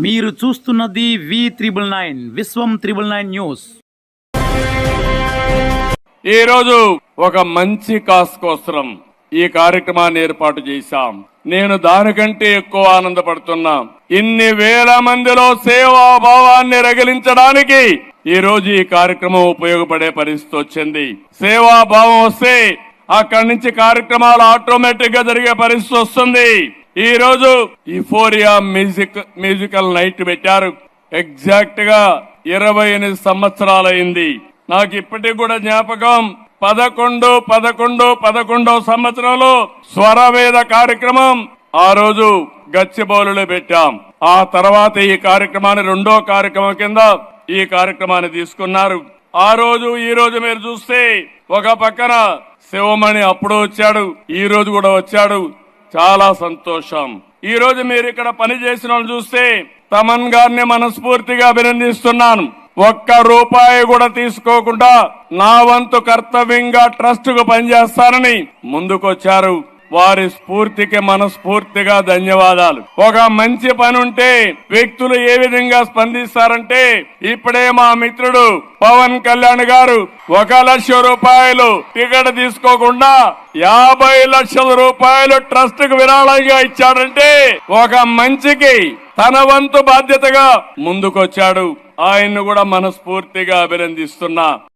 మీరు చూస్తున్నది V999 విశ్వం 999 news. ఈ రోజు ఒక మంచి కాస్ కోసం ఈ కార్యక్రమాన్ని ఏర్పాటు చేశాం. నేను దానికంటే ఎక్కువ ఆనందపడుతున్నా. ఇన్ని వేల మందిలో సేవా భావాన్ని రగిలించడానికి ఈ రోజు ఈ కార్యక్రమం ఉపయోగపడే పరిస్థితి వచ్చింది. సేవా భావం వస్తే అక్కడి నుంచి కార్యక్రమాలు ఆటోమేటిక్ గా జరిగే పరిస్థితి వస్తుంది. ఈ రోజు యుఫోరియా మ్యూజికల్ నైట్ పెట్టారు. ఎగ్జాక్ట్ గా 28 సంవత్సరాలైంది. నాకు ఇప్పటికి కూడా జ్ఞాపకం. 11 సంవత్సరంలో స్వరవేద కార్యక్రమం ఆ రోజు గచ్చిబౌలిలో పెట్టాం. ఆ తర్వాత ఈ కార్యక్రమాన్ని రెండో కార్యక్రమం కింద ఈ కార్యక్రమాన్ని తీసుకున్నారు. ఆ రోజు ఈ రోజు మీరు చూస్తే ఒక పక్కన శివమణి అప్పుడు వచ్చాడు, ఈ రోజు కూడా వచ్చాడు. చాలా సంతోషం. ఈ రోజు మీరు ఇక్కడ పని చేసిన వాళ్ళు చూస్తే తమన్ గారిని మనస్ఫూర్తిగా అభినందిస్తున్నాను. ఒక్క రూపాయి కూడా తీసుకోకుండా నా వంతు కర్తవ్యంగా ట్రస్ట్ కు పనిచేస్తానని ముందుకొచ్చారు. వారి స్ఫూర్తికి మనస్ఫూర్తిగా ధన్యవాదాలు. ఒక మంచి పని ఉంటే వ్యక్తులు ఏ విధంగా స్పందిస్తారంటే, ఇప్పుడే మా మిత్రుడు పవన్ కళ్యాణ్ గారు 1 లక్ష రూపాయలు టికెట్ తీసుకోకుండా 50 లక్షల రూపాయలు ట్రస్ట్ కు విరాళంగా ఇచ్చాడంటే ఒక మంచికి తన వంతు బాధ్యతగా ముందుకొచ్చాడు. ఆయన్ను కూడా మనస్ఫూర్తిగా అభినందిస్తున్నా.